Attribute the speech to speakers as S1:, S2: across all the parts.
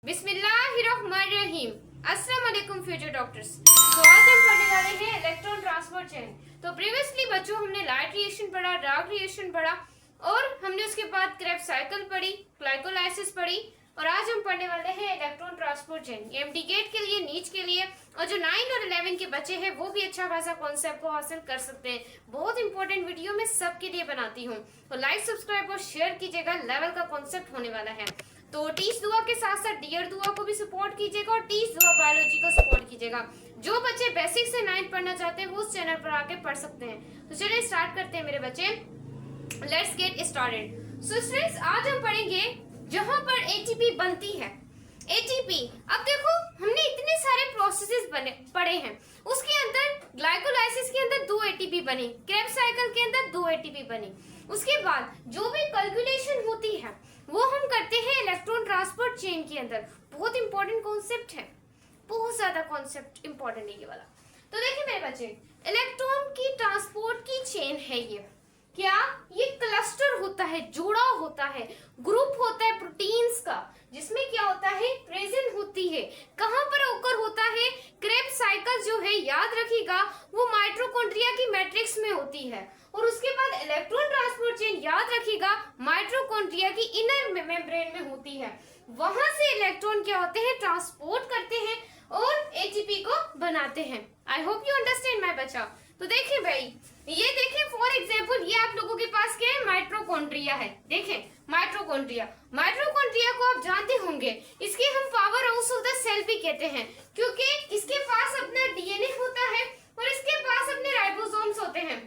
S1: बिस्मिल्लाहिर्रहमानिर्रहीम। अस्सलाम वालेकुम फ्यूचर डॉक्टर्स। तो आज हम पढ़ने वाले हैं इलेक्ट्रॉन ट्रांसपोर्ट चेन। तो प्रीवियसली बच्चों हमने लाइट रिएक्शन पढ़ा, डार्क रिएक्शन पढ़ा और हमने उसके बाद क्रेब्स साइकिल पढ़ी, ग्लाइकोलाइसिस पढ़ी और आज हम पढ़ने वाले हैं इलेक्ट्रॉन ट्रांसपोर्ट चेन। ये एमडी गेट के लिए, नीट के लिए और जो 9 और 11 के बच्चे हैं वो भी अच्छा खासा कॉन्सेप्ट को हासिल कर सकते हैं। बहुत इंपॉर्टेंट वीडियो मैं सबके लिए बनाती हूँ, तो लाइक, सब्सक्राइब और शेयर कीजिएगा। लेवल का कॉन्सेप्ट होने वाला है। तो टीच दुआ के साथ साथ डियर दुआ को भी सपोर्ट कीजिएगा और टीच दुआ बायोलॉजी को सपोर्ट कीजिएगा। जो बच्चे बेसिक से 9 पढ़ना चाहते हैं वो उस चैनल पर आके पढ़ सकते हैं। तो चलिए स्टार्ट करते हैं मेरे बच्चे। Let's get started. So students, आज हम पढ़ेंगे जहां पर एटीपी बनती है। एटीपी, अब देखो हमने इतने सारे प्रोसेसेस पढ़े हैं, उसके अंदर ग्लाइकोलाइसिस के अंदर 2 एटीपी बने, क्रेब्स साइकिल के अंदर 2 एटीपी बने। उसके बाद जो भी कैलकुलेशन होती है वो हम करते हैं इलेक्ट्रॉन ट्रांसपोर्ट चेन के अंदर। बहुत इंपॉर्टेंट कॉन्सेप्ट है, बहुत ज्यादा कॉन्सेप्ट इंपॉर्टेंट है ये वाला। तो देखिए मेरे बच्चे, इलेक्ट्रॉन की ट्रांसपोर्ट की चेन है ये। क्या ये क्लस्टर होता है, जोड़ा होता है, ग्रुप होता है प्रोटीन्स का, जिसमें क्या होता है, प्रेजेंट होती है। कहां पर ओकर होता है? क्रेब्स साइकिल जो है, याद रखिएगा, वो माइटोकॉन्ड्रिया की मैट्रिक्स में होती है। और उसके बाद इलेक्ट्रॉन ट्रांसपोर्ट चेन, याद रखिएगा, माइटोकॉन्ड्रिया की इनर मेम्ब्रेन में होती है। वहां से इलेक्ट्रॉन क्या होते हैं, ट्रांसपोर्ट करते हैं और एटीपी को बनाते हैं। आई होप यू अंडरस्टैंड माय बच्चा। तो देखिए भाई, ये देखिए फॉर एग्जांपल, ये आप लोगों के पास क्या है, माइटोकॉन्ड्रिया है। देखें माइटोकॉन्ड्रिया, माइटोकॉन्ड्रिया को आप जानते होंगे, इसके हम power house of the cell भी कहते हैं, क्योंकि इसके पास अपना डीएनए होता है और इसके पास अपने राइबोसोम्स होते हैं।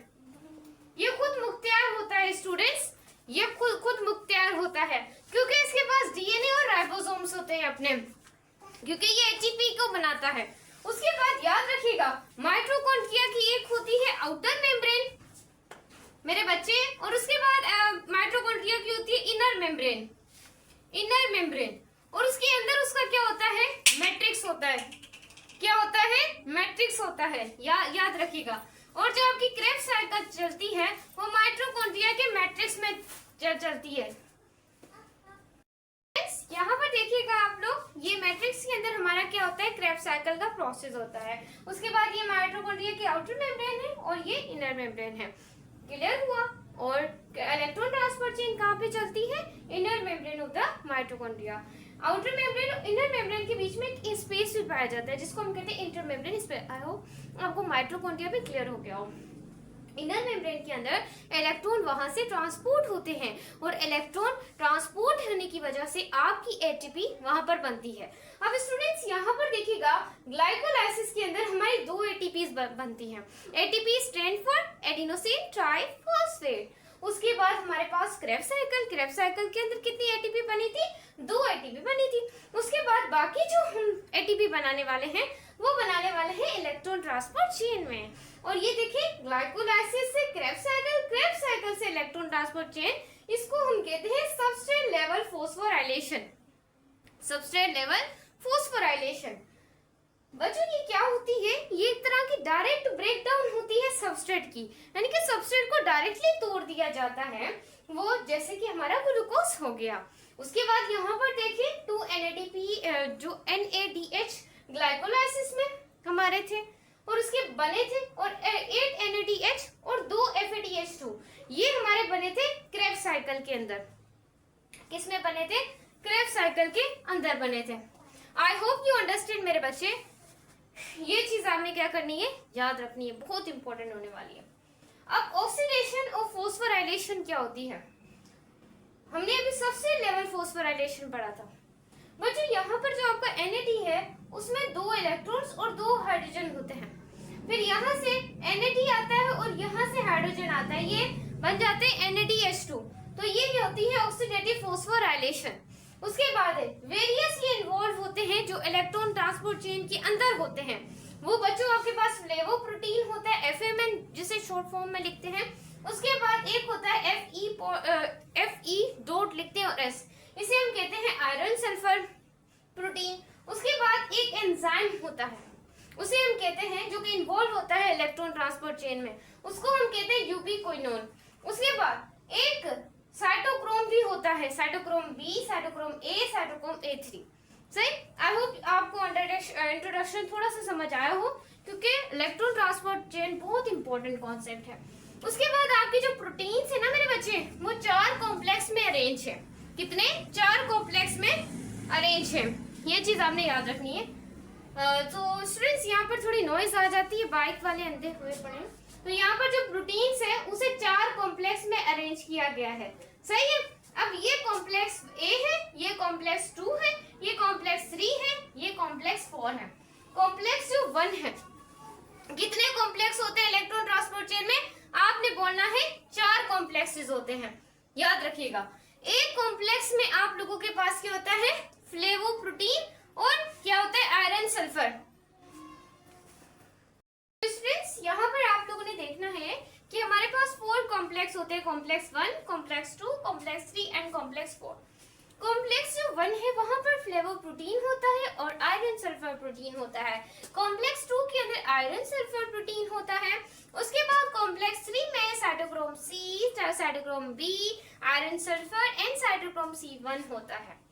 S1: ये खुद मुख्तियार होता है स्टूडेंट्स, ये खुद मुख्तियार होता है क्योंकि इसके पास डीएनए और राइबोसोम्स होते हैं अपने, क्योंकि ये एटीपी को बनाता है। उसके बाद याद रखिएगा, माइटोकॉन्ड्रिया की एक होती है आउटर मेम्ब्रेन मेरे बच्चे, और उसके बाद माइटोकॉन्ड्रिया की होती है इनर मेम्ब्रेन, इनर मेम्ब्रेन। और उसके अंदर उसका क्या होता है, मैट्रिक्स होता है। क्या होता है, मैट्रिक्स होता है, याद रखिएगा। और जो आपकी क्रेब्स साइकिल चलती है वो माइटोकॉन्ड्रिया के मैट्रिक्स में चलती है। यहाँ पर देखिएगा आप लोग, ये मैट्रिक्स के अंदर हमारा क्या होता है, क्रेब्स साइकिल का प्रोसेस होता है। उसके बाद ये माइटोकॉन्ड्रिया की आउटर मेम्ब्रेन है और ये इनर मेम्ब्रेन है। क्लियर हुआ? और इलेक्ट्रॉन ट्रांसपोर्ट चेन कहाँ पे चलती है, inner membrane of the mitochondria. Outer membrane और इनर मेम्ब्रेन के बीच में एक स्पेस भी पाया जाता है जिसको हम कहते हैं inter membrane space. I hope आपको माइटोकॉन्ड्रिया भी क्लियर हो गया हो। इनर मेम्ब्रेन के अंदर इलेक्ट्रॉन वहां से ट्रांसपोर्ट होते हैं और इलेक्ट्रॉन ट्रांसपोर्ट होने की वजह से आपकी एटीपी वहां पर बनती है। अब स्टूडेंट्स यहाँ पर देखिएगा, ग्लाइकोलाइसिस के अंदर हमारी 2 एटीपीज बनती हैं। ATP stand for adenosine triphosphate. उसके बाद हमारे पास क्रेब्स साइकिल, क्रेब्स साइकिल के अंदर कितनी एटीपी बनी थी, 2 एटीपी बनी थी। उसके बाद बाकी जो हम एटीपी बनाने वाले हैं वो बनाने वाले हैं इलेक्ट्रॉन ट्रांसपोर्ट चेन में। और ये देखिए, ग्लाइकोलाइसिस से क्रेब्स साइकिल, क्रेब्स साइकिल से इलेक्ट्रॉन ट्रांसपोर्ट चेन, इसको हम कहते हैं substrate level phosphorylation. Substrate level phosphorylation बच्चों ये क्या होती है, ये एक तरह की डायरेक्ट ब्रेकडाउन होती है सबस्ट्रेट की, यानी कि सबस्ट्रेट को डायरेक्टली तोड़ दिया जाता है, वो जैसे कि हमारा ग्लूकोज हो गया। उसके बाद यहाँ पर देखिए 2 NADP जो NADH ग्लाइकोलाइसिस में हमारे थे और उसके बने थे, और 8 NADH और 2 FADH2 ये हमारे बने थे क्रेब्स साइकिल के अंदर। किसमें बने थे, क्रेब्स साइकिल के अंदर बने थे। आई होप यू अंडरस्टैंड मेरे बच्चे। ये चीज आपने क्या करनी है, याद रखनी है, बहुत इंपॉर्टेंट होने वाली है। अब ऑक्सीडेशन और फॉस्फोराइलेशन क्या होती है, हमने अभी सबसे लेवल फॉस्फोराइलेशन पढ़ा था। बच्चों यहाँ पर जो आपका NAD है उसमें 2 इलेक्ट्रॉन्स और 2 हाइड्रोजन होते हैं। फिर यहाँ से NAD आता है और यहाँ से हाइड्रोजन आता है, ये बन जाते हैं NADH2। तो ये क्या होती है, ऑक्सीडेटिव फॉस्फोराइलेशन। उसके बाद वेरियस ये इन्वॉल्व होते हैं जो इलेक्ट्रॉन ट्रांसपोर्ट चेन के अंदर होते हैं। वो बच्चों आपके पास फ्लेवोप्रोटीन होता है, FMN जिसे शॉर्ट फॉर्म में लिखते हैं। उसके बाद एक होता है FE डॉट लिखते हैं और S, इसे हम कहते हैं आयरन सल्फर प्रोटीन। उसके बाद एक एंजाइम होता है, उसे हम कहते हैं, जो कि इन्वॉल्व होता है इलेक्ट्रॉन ट्रांसपोर्ट चेन में, उसको हम कहते हैं यूबीक्विनोन। उसके बाद एक साइटोक्रोम भी होता है, cytochrome B, cytochrome A, cytochrome A3। सही। आई होप आपको इंट्रोडक्शन थोड़ा सा समझ आया हो, क्योंकि इलेक्ट्रॉन ट्रांसपोर्ट चेन बहुत इंपॉर्टेंट कॉन्सेप्ट है। उसके बाद आपके जो प्रोटीन्स है ना मेरे बच्चे, वो 4 कॉम्प्लेक्स में अरेंज है। कितने? 4 कॉम्प्लेक्स में अरेंज है। ये चीज आपने याद रखनी है। तो स्टूडेंट्स यहाँ पर थोड़ी नॉइज आ जाती है, बाइक वाले अंधे हुए पड़े हैं। तो यहाँ पर जो प्रोटीन्स है उसे 4 कॉम्प्लेक्स में अरेंज किया गया है, सही है। अब ये कॉम्प्लेक्स ए है, ये कॉम्प्लेक्स 2 है, ये कॉम्प्लेक्स 3 है, ये कॉम्प्लेक्स 4 है। कॉम्प्लेक्स जो 1 है, कितने कॉम्प्लेक्स होते हैं इलेक्ट्रॉन ट्रांसपोर्ट चेन में? आपने बोलना है 4 कॉम्प्लेक्सेस होते हैं, याद रखिएगा। एक कॉम्प्लेक्स में आप लोगों के पास क्या होता है? फ्लेवोप्रोटीन और क्या होता है? Iron sulphur. स्टूडेंट्स यहाँ पर आप लोगों ने देखना है कि हमारे पास 4 कॉम्प्लेक्स होते हैं, complex 1, complex 2, complex 3 and complex 4। Complex जो 1 है वहां पर फ्लेवोप्रोटीन होता है और आयरन सल्फर प्रोटीन होता है। कॉम्प्लेक्स 2 के अंदर आयरन सल्फर प्रोटीन होता है। उसके बाद कॉम्प्लेक्स 3 में cytochrome C, cytochrome B, iron sulphur and cytochrome C1 होता है।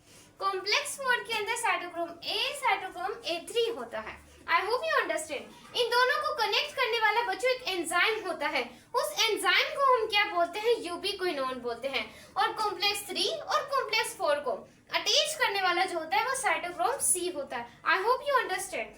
S1: कॉम्प्लेक्स 4 के अंदर साइटोक्रोम ए, साइटोक्रोम A3 होता है। I hope you understand. इन दोनों को कनेक्ट करने वाला बच्चों एक एंजाइम होता है। उस एंजाइम को हम क्या बोलते हैं? यूबिक्विनोन बोलते हैं। और कॉम्प्लेक्स 3 और कॉम्प्लेक्स 4 को अटैच करने वाला जो होता है वो साइटोक्रोम सी होता है। I hope you understand.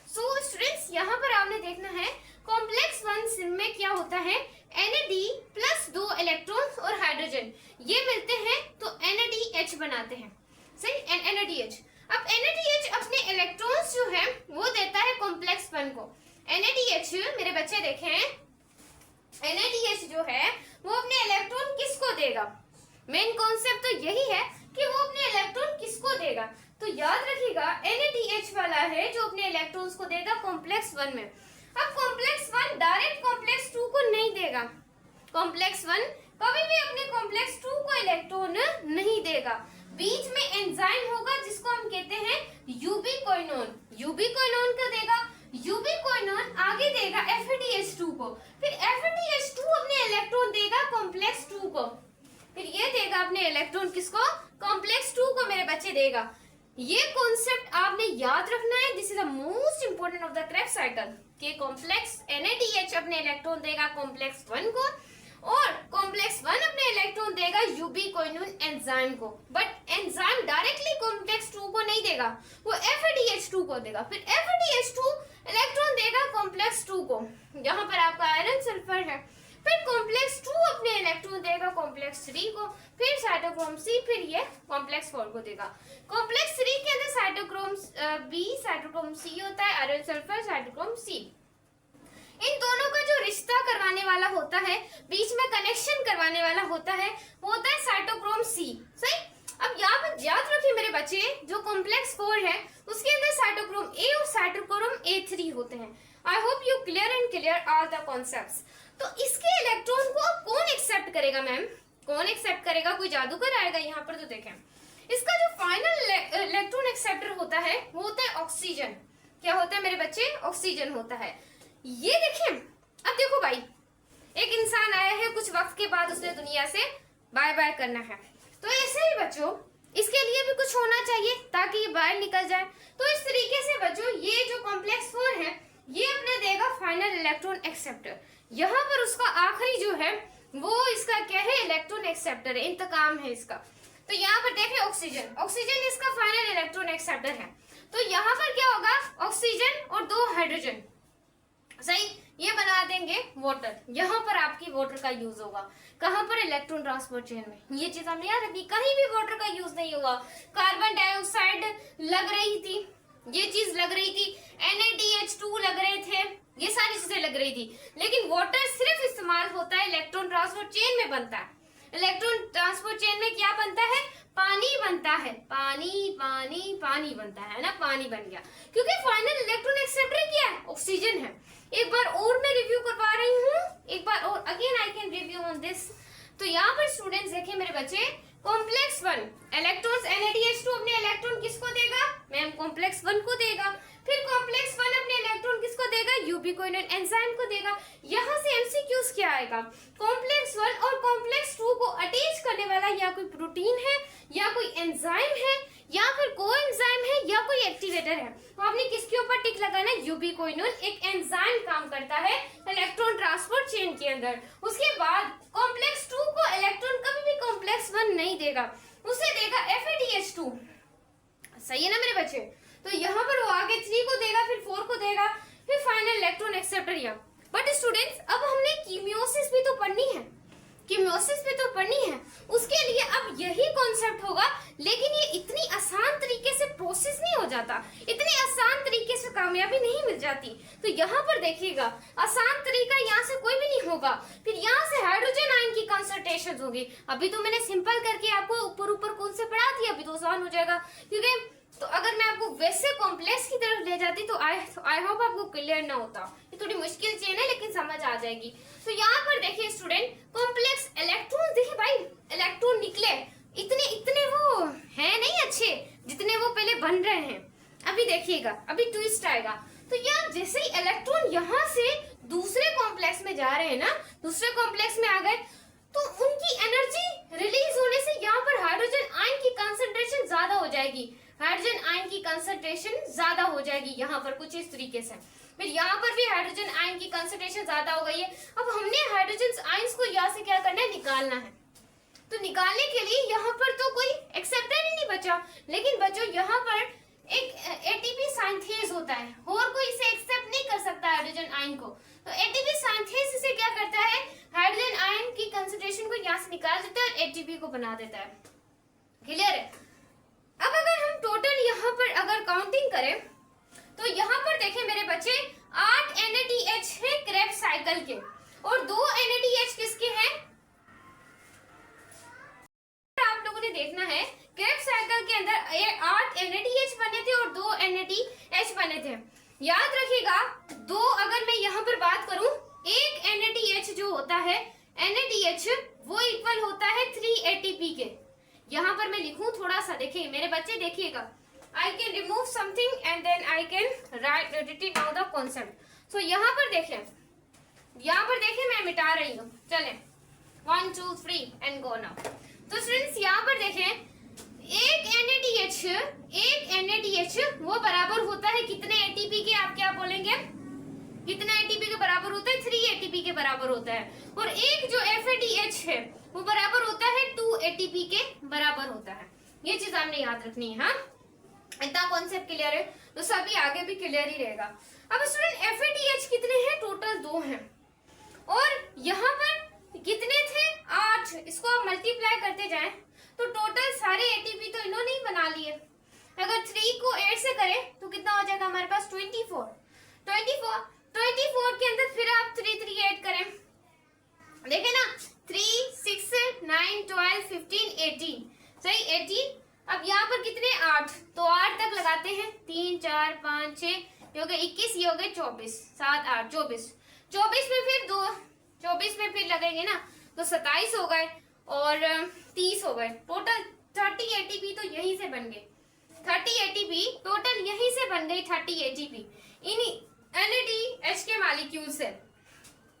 S1: So students यहाँ पर आपने देखना है कॉम्प्लेक्स 1 में क्या होता है? NAD प्लस 2 इलेक्ट्रॉन और हाइड्रोजन ये मिलते हैं तो NADH बनाते हैं, सही। NADH। अब NADH अपने इलेक्ट्रॉन्स जो है वो देता है कॉम्प्लेक्स 1 को। NADH मेरे बच्चे देखें, NADH जो है वो अपने इलेक्ट्रॉन किसको देगा? मेन कॉन्सेप्ट तो यही है कि वो अपने इलेक्ट्रॉन किसको देगा। तो याद रखिएगा NADH वाला है जो अपने इलेक्ट्रॉन्स को देगा कॉम्प्लेक्स 1 में। अब कॉम्प्लेक्स 1 डायरेक्ट कॉम्प्लेक्स 2 को नहीं देगा। कॉम्प्लेक्स 1 कभी भी अपने कॉम्प्लेक्स 2 को इलेक्ट्रॉन नहीं देगा। बीच में एंजाइम होगा जिसको हम कहते हैं यूबिक्विनोन। यूबिक्विनोन को देगा, यूबिक्विनोन आगे देगा FADH2 को, फिर FADH2 अपने इलेक्ट्रॉन देगा कॉम्प्लेक्स 2 को, फिर ये देगा अपने इलेक्ट्रॉन किसको? कॉम्प्लेक्स 2 को मेरे बच्चे देगा। ये कॉन्सेप्ट आपने याद रखना है। This is the most important of the Krebs cycle कि कॉम्प्लेक्स NADH अपने इलेक्ट्रॉन देगा कॉम्प्लेक्स 1 को और कॉम्प्लेक्स 1 अपने इलेक्ट्रॉन देगा यूबिक्विनोन एंजाइम को। बट एंजाइम डायरेक्टली कॉम्प्लेक्स 2 को नहीं देगा, वो FADH2 को देगा, फिर FADH2 इलेक्ट्रॉन देगा कॉम्प्लेक्स 2 को। यहाँ पर आपका आयरन सल्फर है। फिर कॉम्प्लेक्स 2 अपने इलेक्ट्रॉन देगा कॉम्प्लेक्स 3 को, फिर साइटोक्रोम C, फिर ये कॉम्प्लेक्स 4 को देगा। कॉम्प्लेक्स 3 के अंदर साइटोक्रोम B, साइटोक्रोम C होता है, आयरन सल्फर, साइटोक्रोम C। इन दोनों का जो रिश्ता करवाने वाला होता है, बीच में कनेक्शन करवाने वाला होता है, वो होता है साइटोक्रोम C, सही। अब यहाँ पर याद रखिए मेरे बच्चे, जो कॉम्प्लेक्स 4 है उसके अंदर साइटोक्रोम A और साइटोक्रोम A3 होते हैं। आई hope you clear all the concepts. तो इसके इलेक्ट्रॉन को कौन एक्सेप्ट करेगा मैम? कौन एक्सेप्ट करेगा? कोई जादूगर आएगा यहाँ पर? तो देखें, इसका जो फाइनल इलेक्ट्रॉन एक्सेप्टर होता है वो होता है ऑक्सीजन। क्या होता है मेरे बच्चे? ऑक्सीजन होता है। ये देखें, अब देखो भाई, एक इंसान आया है, कुछ वक्त के बाद उसने दुनिया से बाय बाय करना है, तो ऐसे ही बच्चों इसके लिए भी कुछ होना चाहिए ताकि ये बाहर निकल जाए। तो इस तरीके से बच्चों ये जो कॉम्प्लेक्स 4 है ये अपने देगा फाइनल इलेक्ट्रॉन एक्सेप्टर। यहाँ पर उसका आखिरी जो है वो इसका क्या है? इलेक्ट्रॉन एक्सेप्टर है, इंतकाम है इसका। तो यहाँ पर देखें ऑक्सीजन, ऑक्सीजन इसका फाइनल इलेक्ट्रॉन एक्सेप्टर है। तो यहाँ पर क्या होगा? ऑक्सीजन और 2 हाइड्रोजन, सही, ये बना देंगे वाटर। यहाँ पर आपकी वाटर का यूज होगा। कहाँ पर? इलेक्ट्रॉन ट्रांसपोर्ट चेन में। ये चीज हमने याद रखी, कहीं भी वाटर का यूज नहीं होगा। कार्बन डाइऑक्साइड लग रही थी, ये चीज लग रही थी, NADH2 लग रहे थे, ये सारी चीजें लग रही थी, लेकिन वाटर सिर्फ इस्तेमाल होता है इलेक्ट्रॉन ट्रांसपोर्ट चेन में बनता है। इलेक्ट्रॉन ट्रांसपोर्ट चेन में क्या बनता है? पानी बनता है, पानी पानी पानी बनता है ना, पानी बन गया, क्योंकि फाइनल इलेक्ट्रॉन एक्सेप्टर क्या है? ऑक्सीजन है। एक बार और मैं रिव्यू करवा रही हूँ, एक बार और again I can review on this. तो यहाँ पर स्टूडेंट्स देखिए मेरे बच्चे, कॉम्प्लेक्स 1 इलेक्ट्रॉन्स NADH2 अपने इलेक्ट्रॉन किसको देगा? मैम कॉम्प्लेक्स 1 को देगा। फिर कॉम्प्लेक्स 1 अपने इलेक्ट्रॉन किसको देगा? यूबिक्विनोन एंजाइम को देगा। यहाँ से MCQs क्या आएगा? कॉम्प्लेक्स 1 और कॉम्प्लेक्स 2 को अटैच करने वाला या कोई प्रोटीन है, या कोई एंजाइम है, या फिर कोएंजाइम है या कोई एक्टिवेटर है। तो आपने किसके ऊपर टिक लगाना है, यूबिक्विनोन एक एंजाइम काम करता है इलेक्ट्रॉन ट्रांसपोर्ट चेन के अंदर। उसके बाद कॉम्प्लेक्स 2 को इलेक्ट्रॉन कभी भी कॉम्प्लेक्स 1 नहीं देगा, उसे देगा FADH2। सही है ना मेरे बच्चे। तो यहाँ पर वो आगे 3 को देगा, फिर 4 को देगा, फिर फाइनल इलेक्ट्रॉन एक्सेप्टर या। बट स्टूडेंट्स अब हमने कीमियोसिस भी तो पढ़नी है, कीमियोसिस भी तो पढ़नी है, उसके लिए अब यही कॉन्सेप्ट होगा, लेकिन ये इतनी आसान तरीके से प्रोसेस नहीं हो जाता, इतनी आसान तरीके से कामयाबी नहीं मिल जाती। तो यहाँ पर देखिएगा आसान तरीका यहाँ से कोई भी नहीं होगा, फिर यहाँ से हाइड्रोजन आयन की कंसंट्रेशन होगी। अभी तो मैंने सिंपल करके आपको ऊपर ऊपर कौन से पढ़ा दिया, अभी तो आसान हो जाएगा, क्योंकि तो अगर मैं आपको वैसे कॉम्प्लेक्स की तरफ ले जाती तो आई होप आपको क्लियर ना होता। ये थोड़ी मुश्किल चेन है लेकिन समझ आ जाएगी। तो यहाँ पर देखिए स्टूडेंट, कॉम्प्लेक्स इलेक्ट्रॉन, देखिए भाई इलेक्ट्रॉन निकले, इतने वो है नहीं अच्छे जितने वो पहले बन रहे हैं। अभी देखिएगा, अभी ट्विस्ट आएगा। तो यहाँ जैसे ही इलेक्ट्रॉन यहाँ से दूसरे कॉम्प्लेक्स में जा रहे हैं ना, दूसरे कॉम्प्लेक्स में आ गए, तो उनकी एनर्जी रिलीज होने से यहाँ पर हाइड्रोजन आयन की कंसंट्रेशन ज्यादा हो जाएगी, हाइड्रोजन आयन की कंसंट्रेशन ज्यादा हो जाएगी यहाँ पर कुछ इस तरीके से। फिर यहाँ पर भी हाइड्रोजन आयन की कंसंट्रेशन ज्यादा हो गई है। अब हमने हाइड्रोजन आयंस को यहाँ से क्या करना है, निकालना है। तो निकालने के लिए यहाँ पर तो कोई एक्सेप्टर ही नहीं बचा, लेकिन बच्चों यहाँ पर एक एटीपी सिंथेज होता है, और कोई इसे एक्सेप्ट नहीं कर सकता हाइड्रोजन आयन को। तो एटीपी सिंथेज से क्या करता है, हाइड्रोजन आयन की कंसंट्रेशन को यहाँ से निकाल देता है और एटीपी को बना देता है। क्लियर है। अब अगर हम टोटल यहाँ पर अगर काउंटिंग करें तो यहाँ पर देखें मेरे बच्चे 8 NADH है क्रेब्स साइकिल के, और 2 NADH किसके हैं, आप लोगों ने देखना है क्रेब्स साइकिल के अंदर 8 NADH बने थे और 2 NADH बने थे। याद रखिएगा, 2 अगर मैं यहाँ पर बात करूं, एक NADH जो होता है NADH वो इक्वल होता है 3 ATP के। यहाँ पर मैं लिखूं थोड़ा सा, देखिए मेरे बच्चे देखिएगा, I can remove something and then I can write it down the concept. So यहाँ पर देखें मैं मिटा रही हूँ, चलें 1 2 3 and go now. तो स्टूडेंट्स यहाँ पर देखें, एक NADH वो बराबर होता है कितने ATP के, आप क्या बोलेंगे, कितने ATP के बराबर होता है, 3 ATP के बराबर होता है। और एक जो FADH है वो बराबर होता है 2 ATP के बराबर होता है। ये चीज आपने याद रखनी है। हाँ, इतना कॉन्सेप्ट क्लियर है तो सभी आगे भी क्लियर ही रहेगा। अब स्टूडेंट FADH कितने हैं, टोटल 2 हैं, और यहाँ पर कितने थे, 8। इसको आप मल्टीप्लाई करते जाएं तो टोटल सारे ATP तो इन्होंने ही बना लिए। अगर 3 को 8 से करें तो कितना हो जाएगा हमारे पास, 24 के अंदर फिर आप 3 3 ऐड करें, देखे ना, 3 6 9 12 15 18, सही 18। अब यहाँ पर कितने, 8, तो 8 तक लगाते हैं, 3 4 5 6, ये हो गए 21, ये हो गए 24, 7 8 24, 24 में फिर 2, 24 में फिर लगेंगे ना तो 27 हो गए और 30 हो गए, टोटल 30 ATP तो यहीं से बन गए, 30 ATP टोटल यहीं से बन गई, 30 ATP इन NADH के मॉलिक्यूल से।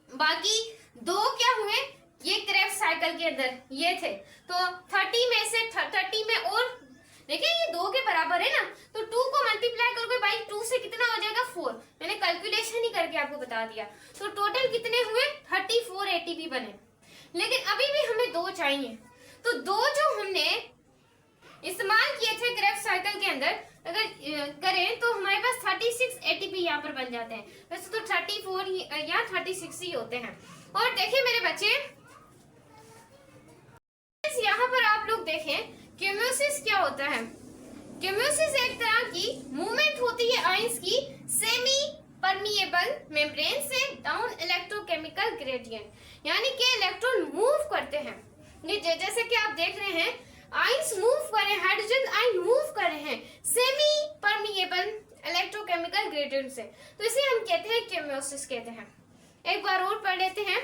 S1: बाकी 2 क्या हुए, ये क्रेब्स साइकिल के अंदर ये थे, तो 30 में से 30 में, और देखिए ये 2 के बराबर है ना, तो 2 को मल्टीप्लाई करोगे बाई 2 से कितना हो जाएगा, 4। मैंने कैलकुलेशन ही करके आपको बता दिया। तो टोटल कितने हुए, 34 ATP बने। लेकिन अभी भी हमें 2 चाहिए, तो 2 जो हमने इस्तेमाल किए थे क्रेब्स साइकिल के अंदर अगर करें तो हमारे पास 36 ATP यहाँ पर बन जाते हैं। वैसे तो 34 या 36 ही होते हैं। और देखिए मेरे बच्चे, यहाँ पर आप लोग देखें कीमियोसिस क्या होता है। कीमियोसिस एक तरह की मूवमेंट होती है आयंस की सेमी परमिएबल मेम्ब्रेन से डाउन इलेक्ट्रोकेमिकल ग्रेडियंट, यानी कि इलेक्ट्रॉन मूव करते हैं। जैसे कि आप देख रहे हैं आयंस मूव कर रहे हैं, हाइड्रोजन आयन मूव कर रहे हैं सेमी परमिएबल इलेक्ट्रोकेमिकल ग्रेडियंट से, तो इसे हम कहते हैं कीमियोसिस कहते हैं। एक बार और पढ़ लेते हैं।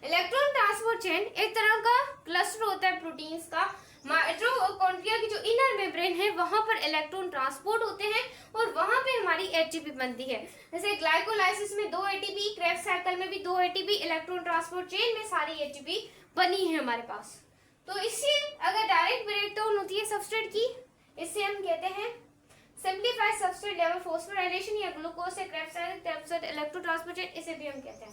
S1: इलेक्ट्रॉन ट्रांसपोर्ट चेन एक तरह का क्लस्टर होता है प्रोटीन्स का। माइटोकॉन्ड्रिया की जो इनर मेम्ब्रेन है वहां पर इलेक्ट्रॉन ट्रांसपोर्ट होते हैं और वहां पे हमारी एटीपी बनती है। जैसे ग्लाइकोलाइसिस में 2 एटीपी, क्रेब्स साइकिल में भी 2 एटीपी, इलेक्ट्रॉन ट्रांसपोर्ट चेन में सारी एटीपी बनी है हमारे पास। तो इससे अगर डायरेक्ट ब्रेकडाउन होती है सबस्ट्रेट की इससे हम कहते हैं सिंप्लीफाइड सबस्ट्रेट लेवल फॉस्फोराइलेशन या ग्लूकोज से क्रेब्स इलेक्ट्रोट्रांसपोर्ट चेन, इसे भी हम कहते हैं।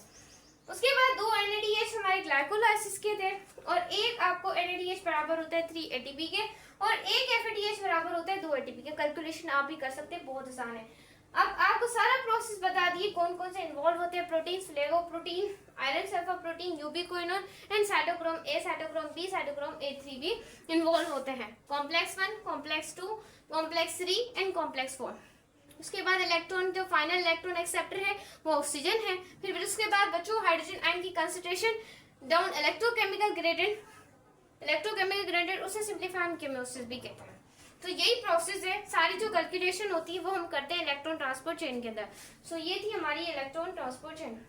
S1: उसके बाद 2 NADH हमारे ग्लाइकोलाइसिस के थे और एक आपको NADH बराबर होता है 3 ATP के और एक FADH बराबर होता है 2 ATP के। कैलकुलेशन आप भी कर सकते हैं, बहुत आसान है। अब आपको सारा प्रोसेस बता दिए कौन कौन से इन्वॉल्व होते हैं, protein, flavoprotein, iron sulphur protein, यूबिक्विनोन and cytochrome A, cytochrome B, cytochrome A3 भी इन्वॉल्व होते हैं। Complex 1, complex 2, complex 3 and complex 4। उसके बाद इलेक्ट्रॉन, जो फाइनल इलेक्ट्रॉन एक्सेप्टर है वो ऑक्सीजन है। फिर उसके बाद बच्चों हाइड्रोजन आयन की कंसंट्रेशन डाउन इलेक्ट्रोकेमिकल ग्रेडियंट, उसे सिंप्लीफाइड केमियोसिस भी कहते हैं। तो यही प्रोसेस है, सारी जो कैलकुलेशन होती है वो हम करते हैं इलेक्ट्रॉन ट्रांसपोर्ट चेन के अंदर। सो ये थी हमारी इलेक्ट्रॉन ट्रांसपोर्ट चेन।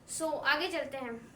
S1: सो आगे चलते हैं।